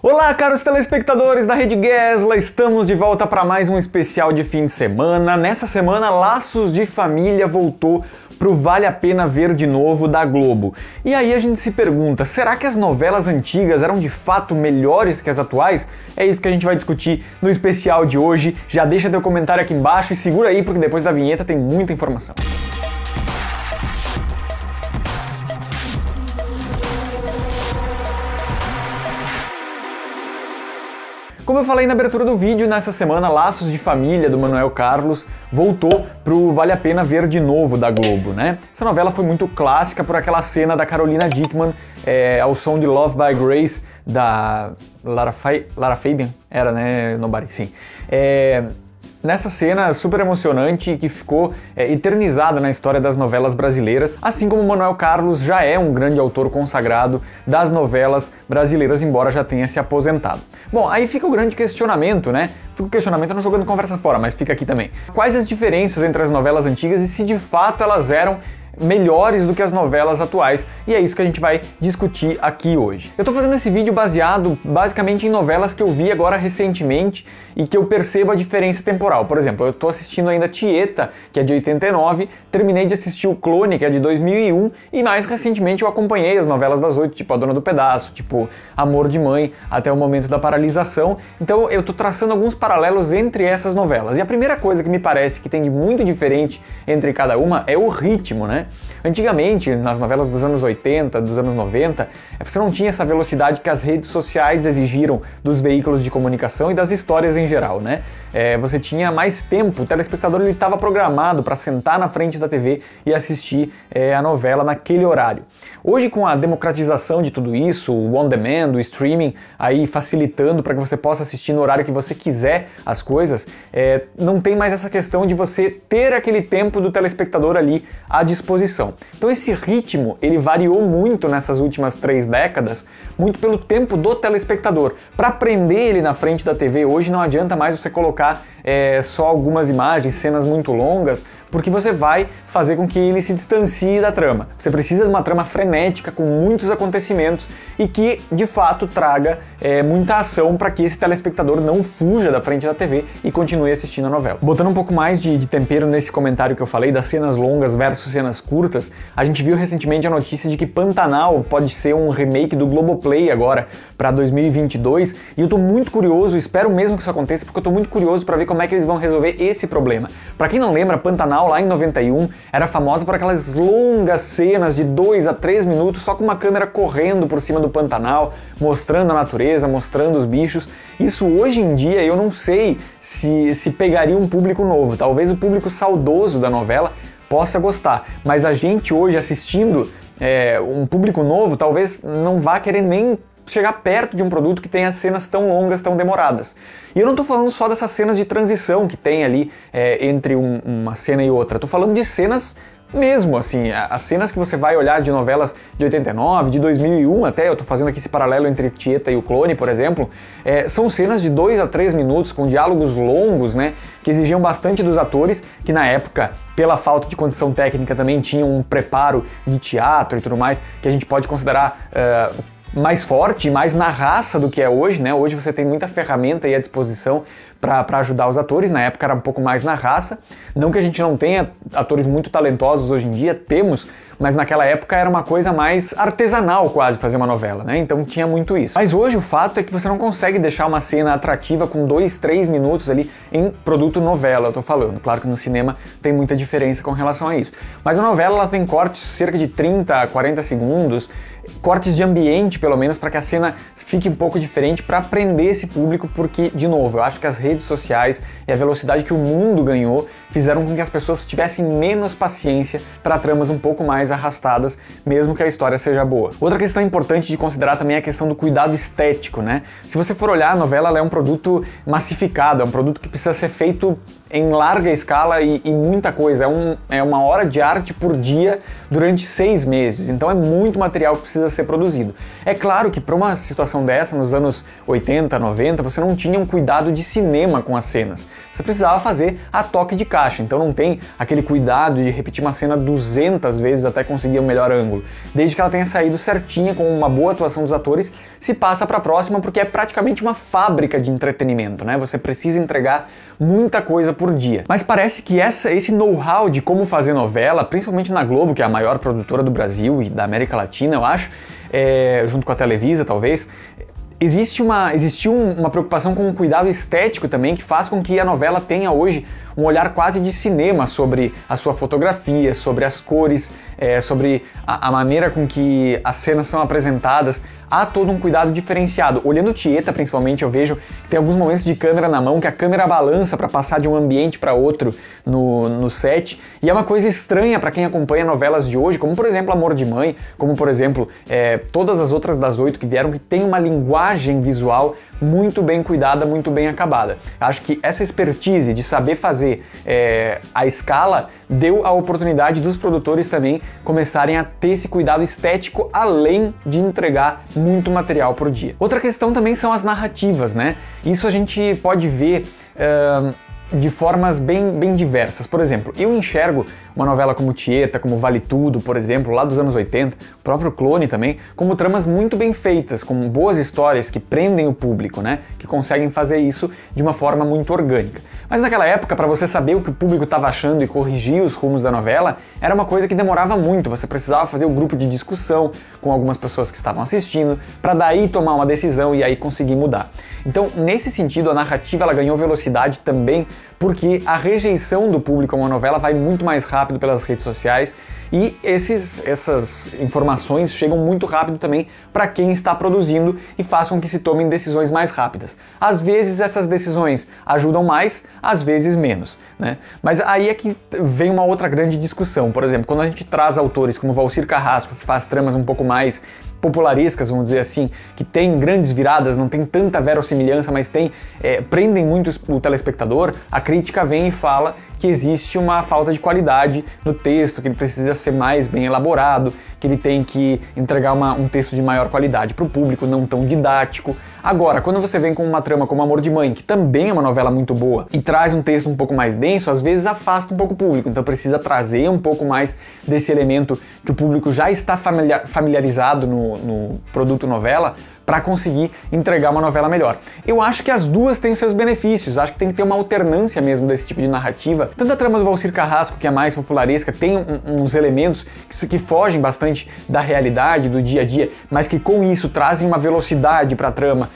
Olá, caros telespectadores da Rede Gesla, estamos de volta para mais um especial de fim de semana. Nessa semana, Laços de Família voltou pro Vale a Pena Ver de Novo da Globo. E aí a gente se pergunta, será que as novelas antigas eram de fato melhores que as atuais? É isso que a gente vai discutir no especial de hoje. Já deixa teu comentário aqui embaixo e segura aí porque depois da vinheta tem muita informação. Como eu falei na abertura do vídeo, nessa semana Laços de Família, do Manuel Carlos, voltou pro Vale a Pena Ver de Novo da Globo, né? Essa novela foi muito clássica por aquela cena da Carolina Dickman ao som de Love by Grace, da Lara Fabian, era, né, Nobody, sim. Nessa cena super emocionante que ficou eternizada na história das novelas brasileiras, assim como Manuel Carlos já é um grande autor consagrado das novelas brasileiras, embora já tenha se aposentado. Bom, aí fica o grande questionamento, né? Fica o questionamento não jogando conversa fora, mas fica aqui também. Quais as diferenças entre as novelas antigas e se de fato elas eram melhores do que as novelas atuais, e é isso que a gente vai discutir aqui hoje. Eu tô fazendo esse vídeo baseado basicamente em novelas que eu vi agora recentemente e que eu percebo a diferença temporal. Por exemplo, eu tô assistindo ainda Tieta, que é de 89, terminei de assistir O Clone, que é de 2001, e mais recentemente eu acompanhei as novelas das 8, tipo A Dona do Pedaço, tipo Amor de Mãe, até o momento da paralisação. Então eu tô traçando alguns paralelos entre essas novelas. E a primeira coisa que me parece que tem de muito diferente entre cada uma é o ritmo, né? Antigamente, nas novelas dos anos 80, dos anos 90, você não tinha essa velocidade que as redes sociais exigiram dos veículos de comunicação e das histórias em geral, né? Você tinha mais tempo, o telespectador estava programado para sentar na frente da TV e assistir a novela naquele horário. Hoje, com a democratização de tudo isso, o on-demand, o streaming, aí facilitando para que você possa assistir no horário que você quiser as coisas, não tem mais essa questão de você ter aquele tempo do telespectador ali à disposição. Então esse ritmo, ele variou muito nessas últimas 3 décadas, muito pelo tempo do telespectador. Para prender ele na frente da TV hoje não adianta mais você colocar só algumas imagens, cenas muito longas, porque você vai fazer com que ele se distancie da trama. Você precisa de uma trama frenética, com muitos acontecimentos e que, de fato, traga muita ação para que esse telespectador não fuja da frente da TV e continue assistindo a novela. Botando um pouco mais de tempero nesse comentário que eu falei, das cenas longas versus cenas curtas, a gente viu recentemente a notícia de que Pantanal pode ser um remake do Globoplay agora, para 2022, e eu tô muito curioso, espero mesmo que isso aconteça, porque eu tô muito curioso para ver como é que eles vão resolver esse problema. Para quem não lembra, Pantanal lá em 91 era famosa por aquelas longas cenas de 2 a 3 minutos só com uma câmera correndo por cima do Pantanal, mostrando a natureza, mostrando os bichos. Isso hoje em dia eu não sei se pegaria um público novo. Talvez o público saudoso da novela possa gostar, mas a gente hoje assistindo um público novo talvez não vá querer nem chegar perto de um produto que tenha cenas tão longas, tão demoradas. E eu não tô falando só dessas cenas de transição que tem ali entre uma cena e outra, tô falando de cenas mesmo, assim, as cenas que você vai olhar de novelas de 89, de 2001 até, eu tô fazendo aqui esse paralelo entre Tieta e O Clone, por exemplo, são cenas de 2 a 3 minutos, com diálogos longos, né, que exigiam bastante dos atores, que na época, pela falta de condição técnica, também tinham um preparo de teatro e tudo mais, que a gente pode considerar mais forte, mais na raça do que é hoje, né? Hoje você tem muita ferramenta aí à disposição para ajudar os atores, na época era um pouco mais na raça, não que a gente não tenha atores muito talentosos hoje em dia, temos, mas naquela época era uma coisa mais artesanal quase fazer uma novela, né? Então tinha muito isso. Mas hoje o fato é que você não consegue deixar uma cena atrativa com 2, 3 minutos ali em produto novela, eu tô falando. Claro que no cinema tem muita diferença com relação a isso. Mas a novela ela tem cortes cerca de 30 a 40 segundos, cortes de ambiente pelo menos, para que a cena fique um pouco diferente, para prender esse público, porque, de novo, eu acho que as redes sociais e a velocidade que o mundo ganhou fizeram com que as pessoas tivessem menos paciência para tramas um pouco mais arrastadas, mesmo que a história seja boa. Outra questão importante de considerar também é a questão do cuidado estético, né? Se você for olhar, a novela ela é um produto massificado, é um produto que precisa ser feito em larga escala e muita coisa. É uma hora de arte por dia durante 6 meses. Então é muito material que precisa ser produzido. É claro que para uma situação dessa, nos anos 80, 90, você não tinha um cuidado de cinema com as cenas. Você precisava fazer a toque de caixa. Então não tem aquele cuidado de repetir uma cena 200 vezes até conseguir o melhor ângulo. Desde que ela tenha saído certinha, com uma boa atuação dos atores, se passa para a próxima, porque é praticamente uma fábrica de entretenimento, né? Você precisa entregar muita coisa por dia. Mas parece que esse know-how de como fazer novela, principalmente na Globo, que é a maior produtora do Brasil e da América Latina, eu acho, junto com a Televisa, talvez, existiu uma preocupação com um cuidado estético também, que faz com que a novela tenha hoje um olhar quase de cinema sobre a sua fotografia, sobre as cores, sobre a maneira com que as cenas são apresentadas. Há todo um cuidado diferenciado. Olhando Tieta, principalmente, eu vejo que tem alguns momentos de câmera na mão, que a câmera balança para passar de um ambiente para outro no set, e é uma coisa estranha para quem acompanha novelas de hoje, como por exemplo Amor de Mãe, como por exemplo todas as outras das 8 que vieram, que tem uma linguagem visual muito bem cuidada, muito bem acabada. Acho que essa expertise de saber fazer a escala deu a oportunidade dos produtores também começarem a ter esse cuidado estético, além de entregar muito material por dia. Outra questão também são as narrativas, né? Isso a gente pode ver de formas bem diversas. Por exemplo, eu enxergo uma novela como Tieta, como Vale Tudo, por exemplo, lá dos anos 80, o próprio Clone também, como tramas muito bem feitas, com boas histórias que prendem o público, né? Que conseguem fazer isso de uma forma muito orgânica. Mas naquela época, para você saber o que o público estava achando e corrigir os rumos da novela, era uma coisa que demorava muito. Você precisava fazer um grupo de discussão com algumas pessoas que estavam assistindo, para daí tomar uma decisão e aí conseguir mudar. Então, nesse sentido, a narrativa ela ganhou velocidade também, porque a rejeição do público a uma novela vai muito mais rápido pelas redes sociais e essas informações chegam muito rápido também para quem está produzindo e faz com que se tomem decisões mais rápidas. Às vezes essas decisões ajudam mais, às vezes menos, né? Mas aí é que vem uma outra grande discussão. Por exemplo, quando a gente traz autores como Valcir Carrasco, que faz tramas um pouco mais popularescas, vamos dizer assim, que tem grandes viradas, não tem tanta verossimilhança, mas prendem muito o telespectador, a crítica vem e fala que existe uma falta de qualidade no texto, que ele precisa ser mais bem elaborado, que ele tem que entregar um texto de maior qualidade para o público, não tão didático. Agora, quando você vem com uma trama como Amor de Mãe, que também é uma novela muito boa, e traz um texto um pouco mais denso, às vezes afasta um pouco o público, então precisa trazer um pouco mais desse elemento que o público já está familiarizado no produto novela, para conseguir entregar uma novela melhor. Eu acho que as duas têm os seus benefícios, acho que tem que ter uma alternância mesmo desse tipo de narrativa. Tanto a trama do Valcir Carrasco, que é mais popularesca, tem uns elementos que fogem bastante da realidade, do dia a dia, mas que com isso trazem uma velocidade para a trama,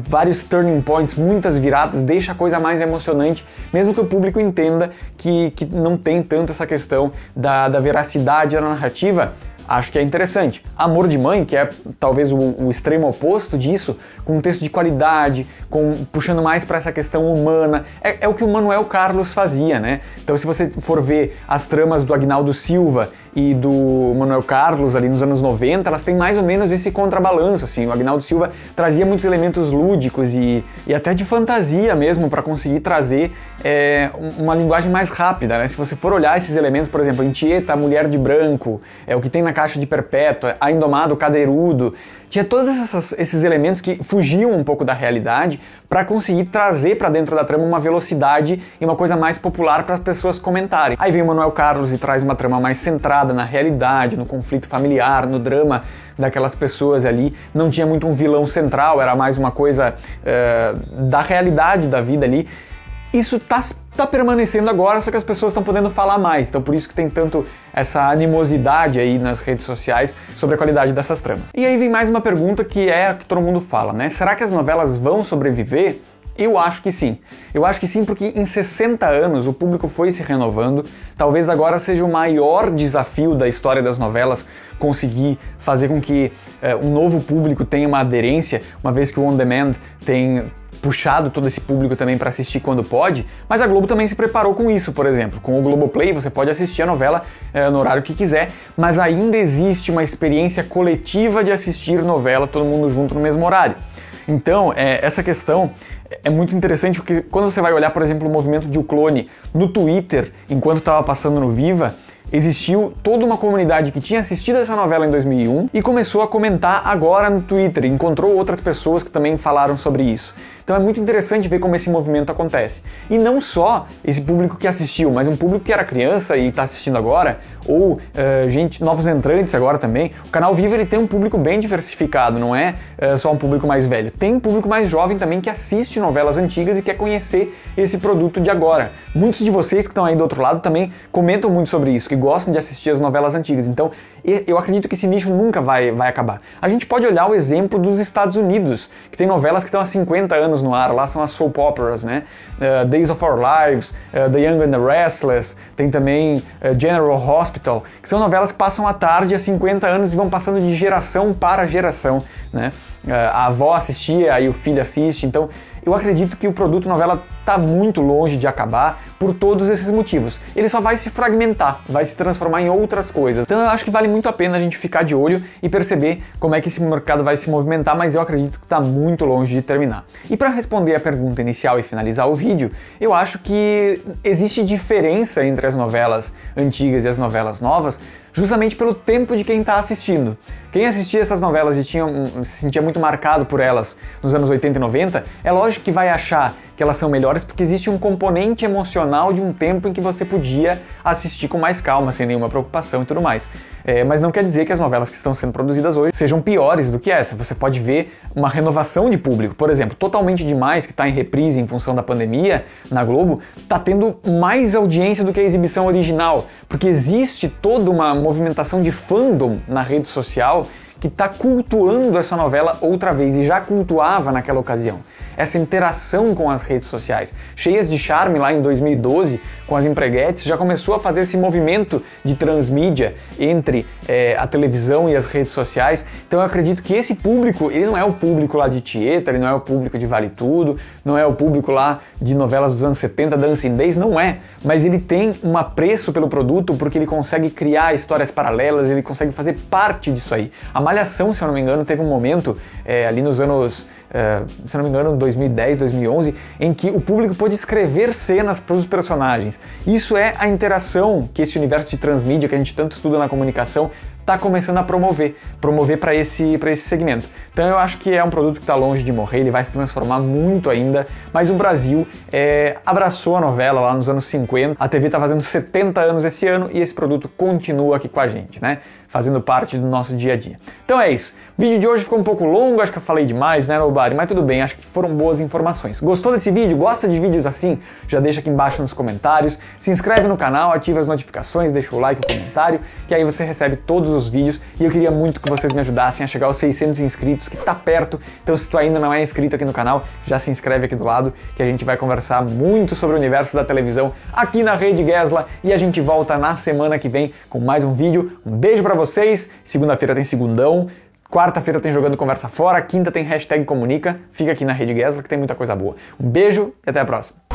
vários turning points, muitas viradas, deixa a coisa mais emocionante, mesmo que o público entenda que não tem tanto essa questão da veracidade da narrativa. Acho que é interessante. Amor de Mãe, que é talvez o extremo oposto disso, com um texto de qualidade, puxando mais para essa questão humana, é o que o Manuel Carlos fazia, né? Então se você for ver as tramas do Agnaldo Silva e do Manuel Carlos ali nos anos 90, elas têm mais ou menos esse contrabalanço, assim. O Agnaldo Silva trazia muitos elementos lúdicos e até de fantasia mesmo, para conseguir trazer uma linguagem mais rápida, né? Se você for olhar esses elementos, por exemplo, em Tieta, a Mulher de Branco, o que tem na Caixa de Perpétua, A Indomada, o Cadeirudo, tinha todos esses elementos que fugiam um pouco da realidade para conseguir trazer para dentro da trama uma velocidade e uma coisa mais popular para as pessoas comentarem. Aí vem o Manuel Carlos e traz uma trama mais centrada na realidade, no conflito familiar, no drama daquelas pessoas ali. Não tinha muito um vilão central, era mais uma coisa da realidade da vida ali. Isso tá permanecendo agora, só que as pessoas estão podendo falar mais, então por isso que tem tanto essa animosidade aí nas redes sociais sobre a qualidade dessas tramas. E aí vem mais uma pergunta que é a que todo mundo fala, né? Será que as novelas vão sobreviver? Eu acho que sim. Eu acho que sim, porque em 60 anos o público foi se renovando. Talvez agora seja o maior desafio da história das novelas conseguir fazer com que um novo público tenha uma aderência, uma vez que o On Demand tem puxado todo esse público também para assistir quando pode, mas a Globo também se preparou com isso, por exemplo. Com o Globoplay você pode assistir a novela no horário que quiser, mas ainda existe uma experiência coletiva de assistir novela todo mundo junto no mesmo horário. Então, essa questão é muito interessante porque quando você vai olhar, por exemplo, o movimento de O Clone no Twitter, enquanto estava passando no Viva, existiu toda uma comunidade que tinha assistido essa novela em 2001 e começou a comentar agora no Twitter, encontrou outras pessoas que também falaram sobre isso. Então é muito interessante ver como esse movimento acontece. E não só esse público que assistiu, mas um público que era criança e está assistindo agora, ou novos entrantes agora também. O canal Viva ele tem um público bem diversificado, não é só um público mais velho. Tem um público mais jovem também que assiste novelas antigas e quer conhecer esse produto de agora. Muitos de vocês que estão aí do outro lado também comentam muito sobre isso, que gostam de assistir as novelas antigas. Então eu acredito que esse nicho nunca vai acabar. A gente pode olhar o exemplo dos Estados Unidos, que tem novelas que estão há 50 anos no ar, lá são as soap operas, né? Days of Our Lives, The Young and the Restless, tem também General Hospital, que são novelas que passam à tarde há 50 anos e vão passando de geração para geração, né? A avó assistia, aí o filho assiste, então eu acredito que o produto novela está muito longe de acabar por todos esses motivos. Ele só vai se fragmentar, vai se transformar em outras coisas. Então eu acho que vale muito a pena a gente ficar de olho e perceber como é que esse mercado vai se movimentar, mas eu acredito que está muito longe de terminar. E para responder a pergunta inicial e finalizar o vídeo, eu acho que existe diferença entre as novelas antigas e as novelas novas, justamente pelo tempo de quem está assistindo. Quem assistia essas novelas e se sentia muito marcado por elas nos anos 80 e 90, é lógico que vai achar que elas são melhores porque existe um componente emocional de um tempo em que você podia assistir com mais calma, sem nenhuma preocupação e tudo mais. Mas não quer dizer que as novelas que estão sendo produzidas hoje sejam piores do que essa. Você pode ver uma renovação de público. Por exemplo, Totalmente Demais, que está em reprise em função da pandemia na Globo, está tendo mais audiência do que a exibição original, porque existe toda uma movimentação de fandom na rede social que está cultuando essa novela outra vez e já cultuava naquela ocasião. Essa interação com as redes sociais, cheias de charme lá em 2012, com as empreguetes, já começou a fazer esse movimento de transmídia entre a televisão e as redes sociais. Então eu acredito que esse público, ele não é o público lá de Tieta, ele não é o público de Vale Tudo, não é o público lá de novelas dos anos 70, Dancing Days, não é. Mas ele tem um apreço pelo produto porque ele consegue criar histórias paralelas, ele consegue fazer parte disso aí. A Malhação, se eu não me engano, teve um momento ali nos anos, se eu não me engano, 2010, 2011, em que o público pôde escrever cenas para os personagens. Isso é a interação que esse universo de transmídia, que a gente tanto estuda na comunicação, está começando a promover para esse segmento. Então eu acho que é um produto que está longe de morrer, ele vai se transformar muito ainda, mas o Brasil abraçou a novela lá nos anos 50, a TV está fazendo 70 anos esse ano e esse produto continua aqui com a gente, né? Fazendo parte do nosso dia a dia. Então é isso. O vídeo de hoje ficou um pouco longo, acho que eu falei demais, né, Nobari? Mas tudo bem, acho que foram boas informações. Gostou desse vídeo? Gosta de vídeos assim? Já deixa aqui embaixo nos comentários. Se inscreve no canal, ativa as notificações, deixa o like e o comentário, que aí você recebe todos os vídeos. E eu queria muito que vocês me ajudassem a chegar aos 600 inscritos, que tá perto. Então se tu ainda não é inscrito aqui no canal, já se inscreve aqui do lado, que a gente vai conversar muito sobre o universo da televisão aqui na Rede Gesla. E a gente volta na semana que vem com mais um vídeo. Um beijo pra vocês. Segunda-feira tem Segundão. Quarta-feira tem Jogando Conversa Fora, quinta tem #Comunica, fica aqui na Rede Gesla que tem muita coisa boa. Um beijo e até a próxima.